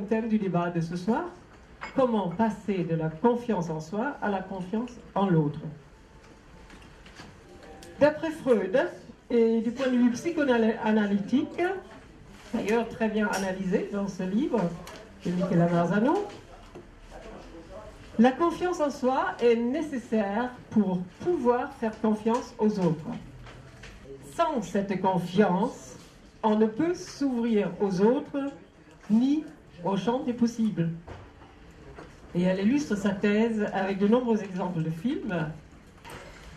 thème du débat de ce soir. Comment passer de la confiance en soi à la confiance en l'autre? D'après Freud, et du point de vue psychoanalytique, d'ailleurs très bien analysé dans ce livre de Michela Marzano, la confiance en soi est nécessaire pour pouvoir faire confiance aux autres. Sans cette confiance, on ne peut s'ouvrir aux autres ni au champ des possibles. Et elle illustre sa thèse avec de nombreux exemples de films.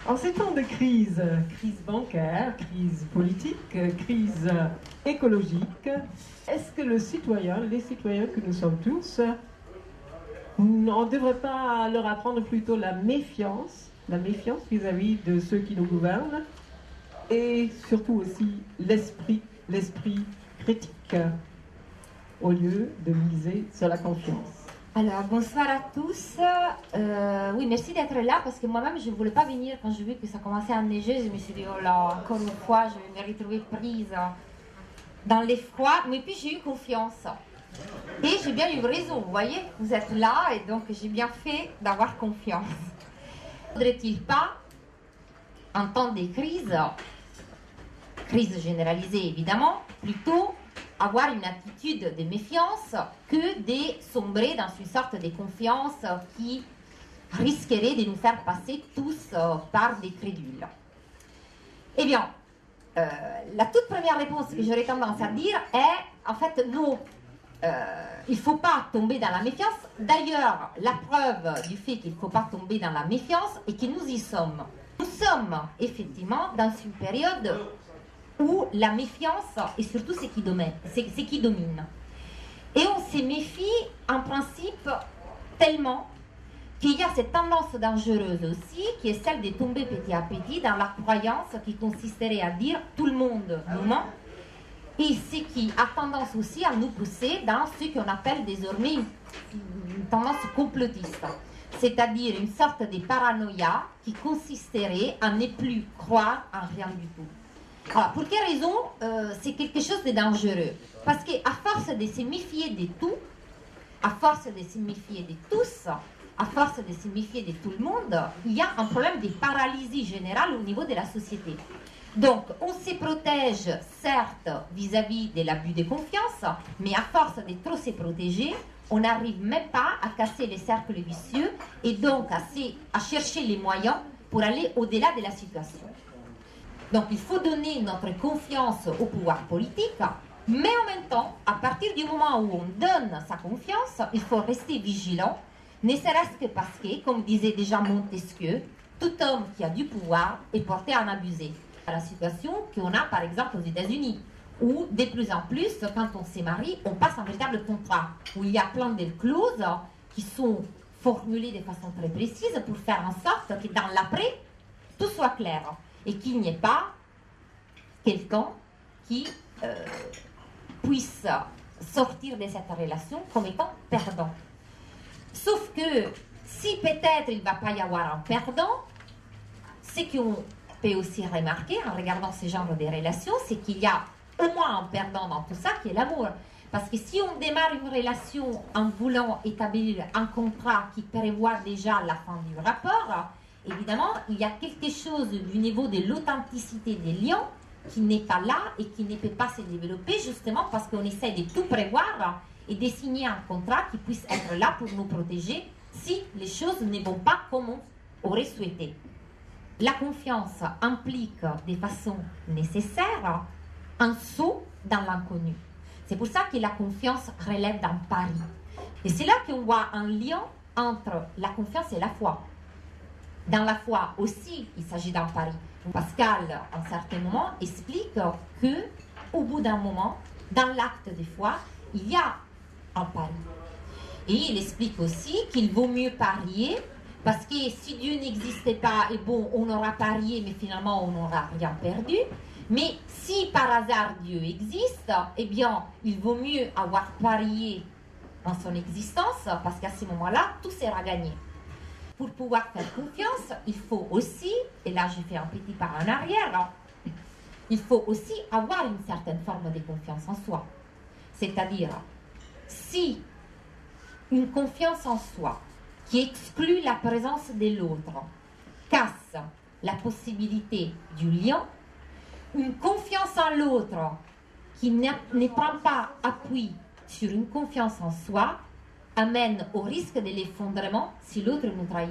En ces temps de crise, crise bancaire, crise politique, crise écologique, est-ce que les citoyens que nous sommes tous, on ne devrait pas leur apprendre plutôt la méfiance vis-à-vis de ceux qui nous gouvernent, et surtout aussi l'esprit critique, au lieu de miser sur la confiance? Alors, bonsoir à tous. Oui, merci d'être là parce que moi-même, je ne voulais pas venir quand j'ai vu que ça commençait à neiger. Je me suis dit, oh là, encore une fois, je vais me retrouver prise dans l'effroi. Mais puis, j'ai eu confiance. Et j'ai bien eu raison, vous voyez, vous êtes là et donc j'ai bien fait d'avoir confiance. Ne faudrait-il pas, en temps de crise généralisée évidemment, plutôt avoir une attitude de méfiance que de sombrer dans une sorte de confiance qui risquerait de nous faire passer tous par des crédules? Eh bien, la toute première réponse que j'aurais tendance à dire est, en fait, non. Il ne faut pas tomber dans la méfiance. D'ailleurs, la preuve du fait qu'il ne faut pas tomber dans la méfiance est que nous y sommes. Nous sommes effectivement dans une période où la méfiance est surtout ce qui domine. Et on se méfie en principe tellement qu'il y a cette tendance dangereuse aussi, qui est celle de tomber petit à petit dans la croyance qui consisterait à dire tout le monde nous ment, et ce qui a tendance aussi à nous pousser dans ce qu'on appelle désormais une tendance complotiste, c'est-à-dire une sorte de paranoïa qui consisterait à ne plus croire en rien du tout. Alors, pour quelle raison c'est quelque chose de dangereux? Parce qu'à force de se méfier de tout, à force de se méfier de tous, à force de se méfier de tout le monde, il y a un problème de paralysie générale au niveau de la société. Donc, on se protège, certes, vis-à-vis de l'abus de confiance, mais à force de trop se protéger, on n'arrive même pas à casser les cercles vicieux et donc à chercher les moyens pour aller au-delà de la situation. Donc, il faut donner notre confiance au pouvoir politique, mais en même temps, à partir du moment où on donne sa confiance, il faut rester vigilant, ne serait-ce que parce que, comme disait déjà Montesquieu, tout homme qui a du pouvoir est porté à en abuser. À la situation qu'on a par exemple aux États-Unis, où de plus en plus, quand on se marie, on passe un véritable contrat, où il y a plein de clauses qui sont formulées de façon très précise pour faire en sorte que dans l'après, tout soit clair et qu'il n'y ait pas quelqu'un qui puisse sortir de cette relation comme étant perdant. Sauf que si peut-être il ne va pas y avoir un perdant, ce qu'on peut aussi remarquer en regardant ce genre de relations, c'est qu'il y a au moins un perdant dans tout ça qui est l'amour. Parce que si on démarre une relation en voulant établir un contrat qui prévoit déjà la fin du rapport, évidemment, il y a quelque chose du niveau de l'authenticité des liens qui n'est pas là et qui ne peut pas se développer justement parce qu'on essaie de tout prévoir et de signer un contrat qui puisse être là pour nous protéger si les choses ne vont pas comme on aurait souhaité. La confiance implique de façon nécessaire un saut dans l'inconnu. C'est pour ça que la confiance relève d'un pari. Et c'est là qu'on voit un lien entre la confiance et la foi. Dans la foi aussi, il s'agit d'un pari. Pascal, à un certain moment, explique que, au bout d'un moment, dans l'acte de foi, il y a un pari. Et il explique aussi qu'il vaut mieux parier parce que si Dieu n'existait pas, et bon, on aura parié, mais finalement, on n'aura rien perdu. Mais si par hasard Dieu existe, eh bien, il vaut mieux avoir parié en son existence parce qu'à ce moment-là, tout sera gagné. Pour pouvoir faire confiance, il faut aussi, et là j'ai fait un petit pas en arrière, il faut aussi avoir une certaine forme de confiance en soi. C'est-à-dire, si Une confiance en soi qui exclut la présence de l'autre casse la possibilité du lien. Une confiance en l'autre qui ne prend pas appui sur une confiance en soi amène au risque de l'effondrement si l'autre nous trahit.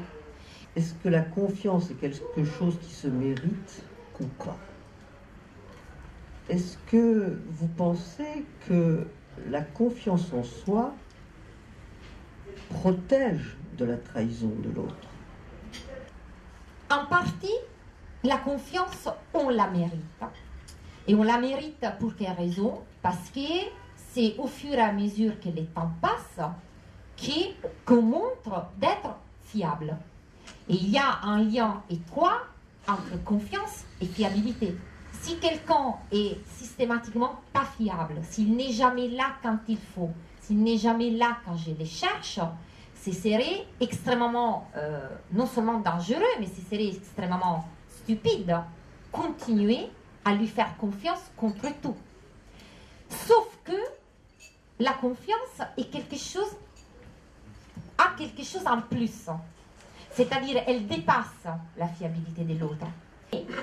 Est-ce que la confiance est quelque chose qui se mérite ou pas? Est-ce que vous pensez que la confiance en soi protège de la trahison de l'autre? En partie, la confiance, on la mérite. Et on la mérite pour quelle raison? Parce que c'est au fur et à mesure que le temps passe qu'on montre d'être fiable. Et il y a un lien étroit entre confiance et fiabilité. Si quelqu'un est systématiquement pas fiable, s'il n'est jamais là quand il faut, s'il n'est jamais là quand je le cherche, ce serait extrêmement, non seulement dangereux, mais ce serait extrêmement stupide continuer à lui faire confiance contre tout. Sauf que la confiance est quelque chose en plus. C'est-à-dire, elle dépasse la fiabilité de l'autre.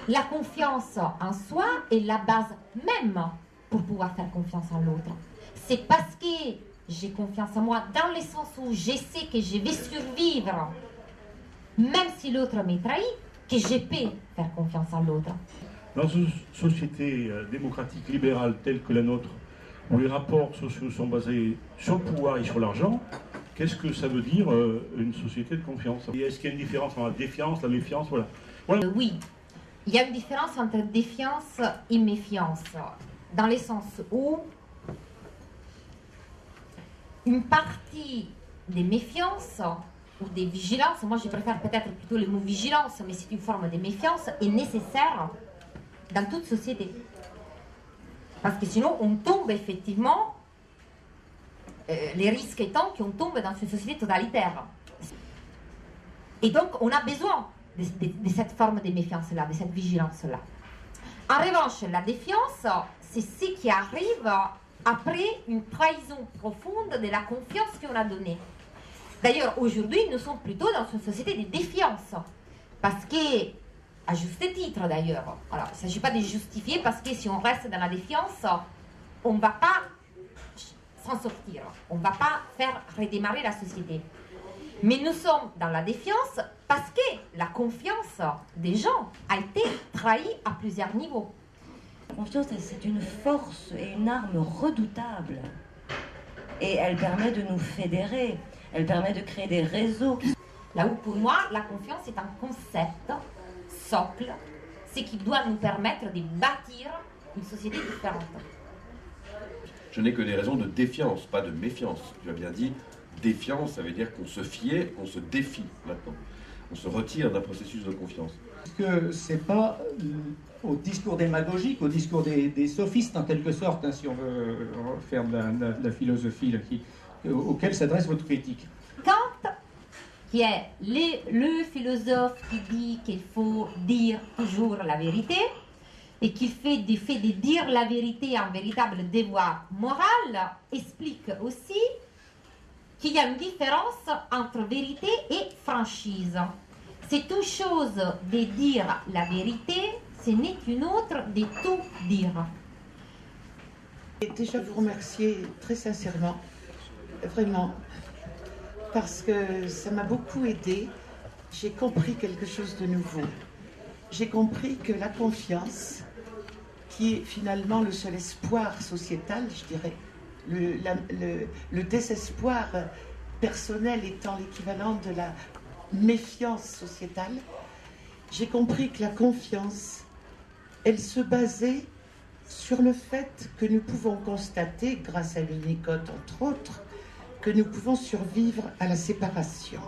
La confiance en soi est la base même pour pouvoir faire confiance en l'autre. C'est parce que j'ai confiance en moi, dans le sens où je sais que je vais survivre, même si l'autre me trahit, que je peux faire confiance en l'autre. Dans une société démocratique libérale telle que la nôtre, où les rapports sociaux sont basés sur le pouvoir et sur l'argent, qu'est-ce que ça veut dire une société de confiance? Et est-ce qu'il y a une différence entre la défiance, la méfiance, voilà. Oui, il y a une différence entre défiance et méfiance, dans le sens où une partie des méfiances ou des vigilances, moi je préfère peut-être plutôt le mot vigilance, mais c'est une forme de méfiance, est nécessaire dans toute société. Parce que sinon on tombe effectivement, les risques étant qu'on tombe dans une société totalitaire. Et donc on a besoin de cette forme de méfiance-là, de cette vigilance-là. En revanche, la défiance, c'est ce qui arrive après une trahison profonde de la confiance qu'on a donnée. D'ailleurs, aujourd'hui, nous sommes plutôt dans une société de défiance. Parce que, à juste titre d'ailleurs, alors, il ne s'agit pas de justifier, parce que si on reste dans la défiance, on ne va pas s'en sortir. On ne va pas faire redémarrer la société. Mais nous sommes dans la défiance parce que la confiance des gens a été trahie à plusieurs niveaux. La confiance, c'est une force et une arme redoutable. Et elle permet de nous fédérer, elle permet de créer des réseaux. Là où pour moi, la confiance est un concept socle, ce qui doit nous permettre de bâtir une société différente. Je n'ai que des raisons de défiance, pas de méfiance. Tu as bien dit, défiance, ça veut dire qu'on se fiait, qu'on se défie maintenant. On se retire d'un processus de confiance. Est-ce que c'est pas au discours démagogique, au discours des sophistes en quelque sorte, hein, si on veut faire de la philosophie, là, auquel s'adresse votre critique? Kant, qui est le philosophe qui dit qu'il faut dire toujours la vérité, et qui fait du fait de dire la vérité un véritable devoir moral, explique aussi qu'il y a une différence entre vérité et franchise. C'est une chose de dire la vérité, ce n'est une autre de tout dire. Et déjà vous remercier très sincèrement, vraiment, parce que ça m'a beaucoup aidé. J'ai compris quelque chose de nouveau. J'ai compris que la confiance, qui est finalement le seul espoir sociétal, je dirais, le désespoir personnel étant l'équivalent de la méfiance sociétale, j'ai compris que la confiance, elle se basait sur le fait que nous pouvons constater, grâce à Winnicott entre autres, que nous pouvons survivre à la séparation.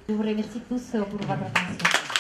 Je vous remercie tous pour votre attention.